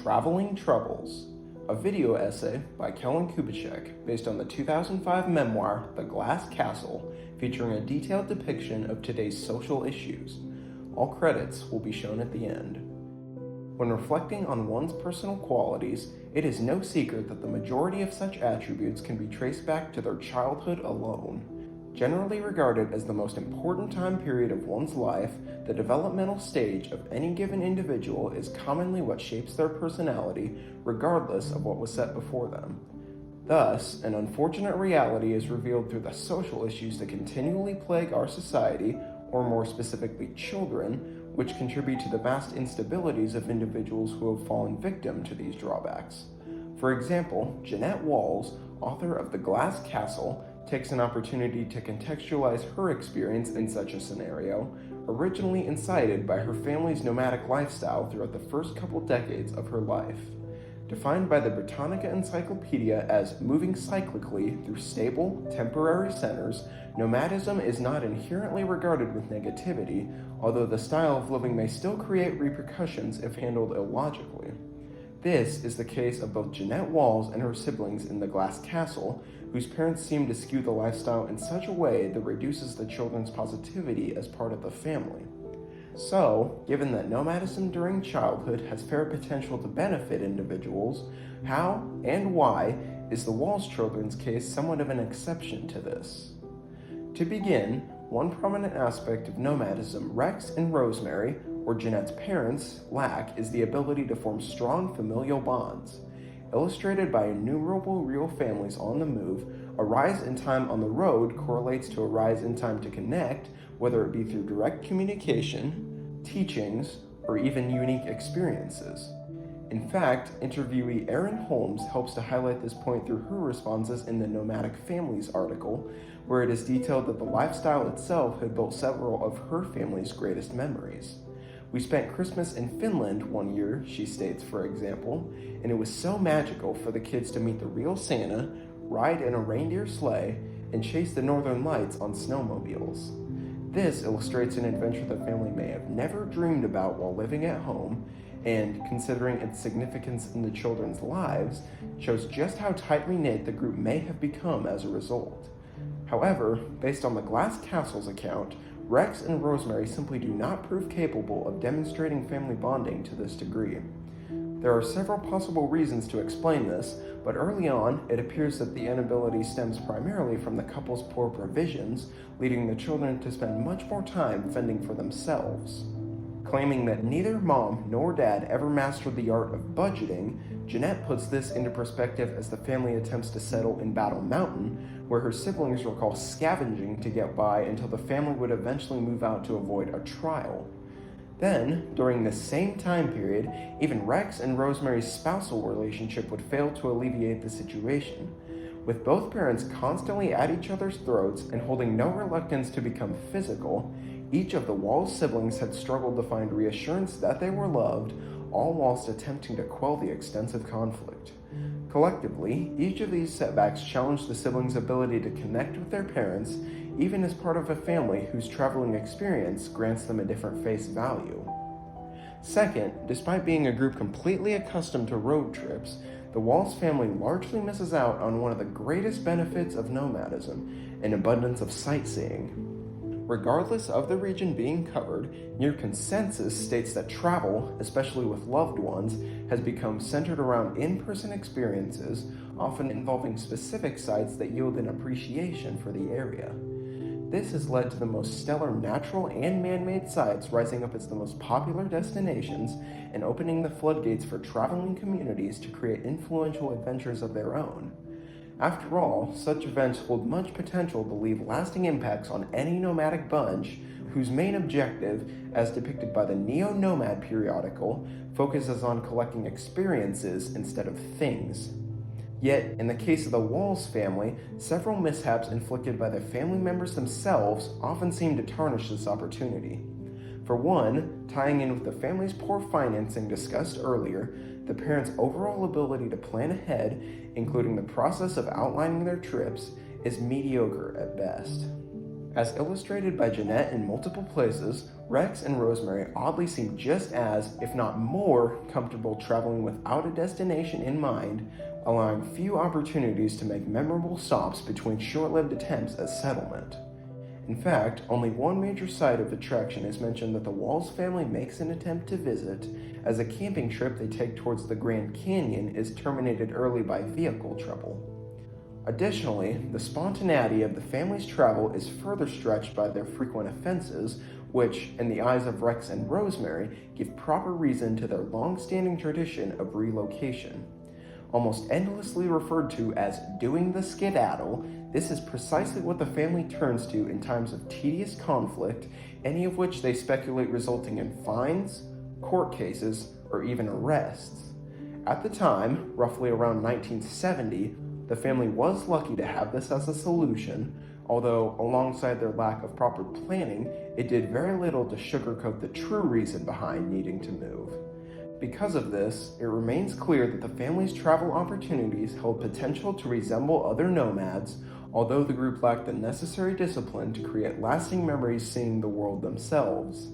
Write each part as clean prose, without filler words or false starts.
Traveling Troubles, a video essay by Kellan Kubicek based on the 2005 memoir The Glass Castle, featuring a detailed depiction of today's social issues. All credits will be shown at the end. When reflecting on one's personal qualities, it is no secret that the majority of such attributes can be traced back to their childhood alone. Generally regarded as the most important time period of one's life, the developmental stage of any given individual is commonly what shapes their personality, regardless of what was set before them. Thus, an unfortunate reality is revealed through the social issues that continually plague our society, or more specifically children, which contribute to the vast instabilities of individuals who have fallen victim to these drawbacks. For example, Jeanette Walls, author of The Glass Castle, takes an opportunity to contextualize her experience in such a scenario, originally incited by her family's nomadic lifestyle throughout the first couple decades of her life. Defined by the Britannica Encyclopedia as moving cyclically through stable, temporary centers, nomadism is not inherently regarded with negativity, although the style of living may still create repercussions if handled illogically. This is the case of both Jeanette Walls and her siblings in The Glass Castle, whose parents seem to skew the lifestyle in such a way that reduces the children's positivity as part of the family. So, given that nomadism during childhood has fair potential to benefit individuals, how and why is the Walls children's case somewhat of an exception to this? To begin, one prominent aspect of nomadism Rex and Rosemary, or Jeanette's parents, lack is the ability to form strong familial bonds. Illustrated by innumerable real families on the move, a rise in time on the road correlates to a rise in time to connect, whether it be through direct communication, teachings, or even unique experiences. In fact, interviewee Erin Holmes helps to highlight this point through her responses in the Nomadic Families article, where it is detailed that the lifestyle itself had built several of her family's greatest memories. We spent Christmas in Finland one year, she states, for example, and it was so magical for the kids to meet the real Santa, ride in a reindeer sleigh, and chase the northern lights on snowmobiles. This illustrates an adventure the family may have never dreamed about while living at home, and, considering its significance in the children's lives, shows just how tightly knit the group may have become as a result. However, based on the Glass Castle's account, Rex and Rosemary simply do not prove capable of demonstrating family bonding to this degree. There are several possible reasons to explain this, but early on, it appears that the inability stems primarily from the couple's poor provisions, leading the children to spend much more time fending for themselves. Claiming that neither mom nor dad ever mastered the art of budgeting, Jeanette puts this into perspective as the family attempts to settle in Battle Mountain, where her siblings recall scavenging to get by until the family would eventually move out to avoid a trial. Then, during this same time period, even Rex and Rosemary's spousal relationship would fail to alleviate the situation. With both parents constantly at each other's throats and holding no reluctance to become physical, each of the Walls siblings had struggled to find reassurance that they were loved, all whilst attempting to quell the extensive conflict. Collectively, each of these setbacks challenged the siblings' ability to connect with their parents, even as part of a family whose traveling experience grants them a different face value. Second, despite being a group completely accustomed to road trips, the Walls family largely misses out on one of the greatest benefits of nomadism, an abundance of sightseeing. Regardless of the region being covered, near consensus states that travel, especially with loved ones, has become centered around in-person experiences, often involving specific sites that yield an appreciation for the area. This has led to the most stellar natural and man-made sites rising up as the most popular destinations and opening the floodgates for traveling communities to create influential adventures of their own. After all, such events hold much potential to leave lasting impacts on any nomadic bunch whose main objective, as depicted by the Neo-Nomad periodical, focuses on collecting experiences instead of things. Yet, in the case of the Walls family, several mishaps inflicted by the family members themselves often seem to tarnish this opportunity. For one, tying in with the family's poor financing discussed earlier, the parents' overall ability to plan ahead, including the process of outlining their trips, is mediocre at best. As illustrated by Jeanette in multiple places, Rex and Rosemary oddly seem just as, if not more, comfortable traveling without a destination in mind, allowing few opportunities to make memorable stops between short-lived attempts at settlement. In fact, only one major site of attraction is mentioned that the Walls family makes an attempt to visit, as a camping trip they take towards the Grand Canyon is terminated early by vehicle trouble. Additionally, the spontaneity of the family's travel is further stretched by their frequent offenses, which, in the eyes of Rex and Rosemary, give proper reason to their long-standing tradition of relocation. Almost endlessly referred to as doing the skedaddle, this is precisely what the family turns to in times of tedious conflict, any of which they speculate resulting in fines, court cases, or even arrests. At the time, roughly around 1970, the family was lucky to have this as a solution, although alongside their lack of proper planning, it did very little to sugarcoat the true reason behind needing to move. Because of this, it remains clear that the family's travel opportunities held potential to resemble other nomads, although the group lacked the necessary discipline to create lasting memories seeing the world themselves.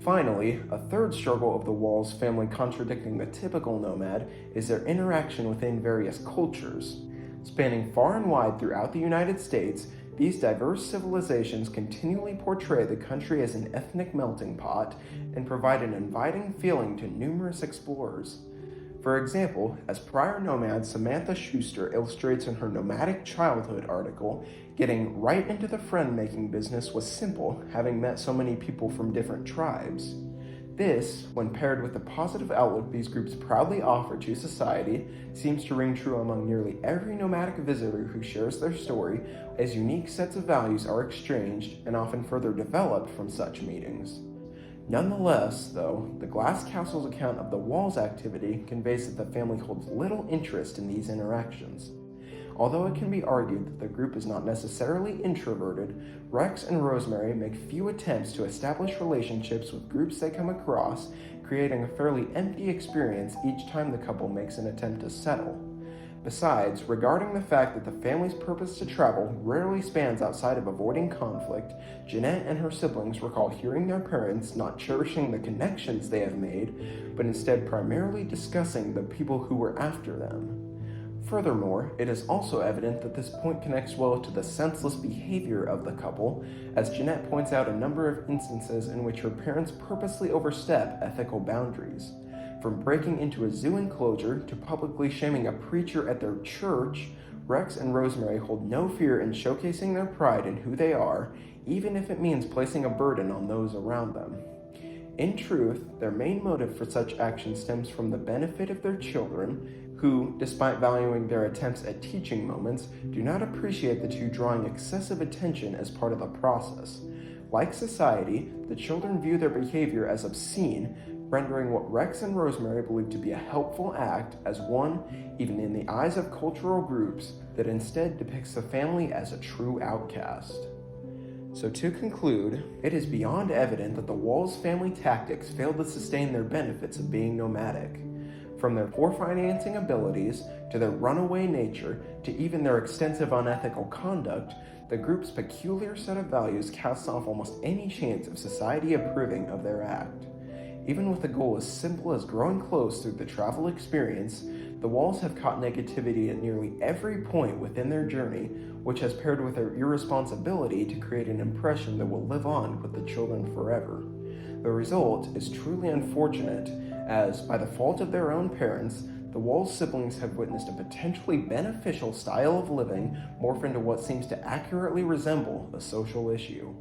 Finally, a third struggle of the Walls family contradicting the typical nomad is their interaction within various cultures. Spanning far and wide throughout the United States, these diverse civilizations continually portray the country as an ethnic melting pot and provide an inviting feeling to numerous explorers. For example, as prior nomad Samantha Schuster illustrates in her Nomadic Childhood article, getting right into the friend-making business was simple, having met so many people from different tribes. This, when paired with the positive outlook these groups proudly offer to society, seems to ring true among nearly every nomadic visitor who shares their story, as unique sets of values are exchanged and often further developed from such meetings. Nonetheless, though, the Glass Castle's account of the Walls' activity conveys that the family holds little interest in these interactions. Although it can be argued that the group is not necessarily introverted, Rex and Rosemary make few attempts to establish relationships with groups they come across, creating a fairly empty experience each time the couple makes an attempt to settle. Besides, regarding the fact that the family's purpose to travel rarely spans outside of avoiding conflict, Jeanette and her siblings recall hearing their parents not cherishing the connections they have made, but instead primarily discussing the people who were after them. Furthermore, it is also evident that this point connects well to the senseless behavior of the couple, as Jeanette points out a number of instances in which her parents purposely overstep ethical boundaries. From breaking into a zoo enclosure to publicly shaming a preacher at their church, Rex and Rosemary hold no fear in showcasing their pride in who they are, even if it means placing a burden on those around them. In truth, their main motive for such action stems from the benefit of their children, who, despite valuing their attempts at teaching moments, do not appreciate the two drawing excessive attention as part of the process. Like society, the children view their behavior as obscene, rendering what Rex and Rosemary believe to be a helpful act as one, even in the eyes of cultural groups, that instead depicts the family as a true outcast. So to conclude, it is beyond evident that the Walls family tactics failed to sustain their benefits of being nomadic. From their poor financing abilities, to their runaway nature, to even their extensive unethical conduct, the group's peculiar set of values casts off almost any chance of society approving of their act. Even with a goal as simple as growing close through the travel experience, the Walls have caught negativity at nearly every point within their journey, which has paired with their irresponsibility to create an impression that will live on with the children forever. The result is truly unfortunate, as, by the fault of their own parents, the Walls siblings have witnessed a potentially beneficial style of living morph into what seems to accurately resemble a social issue.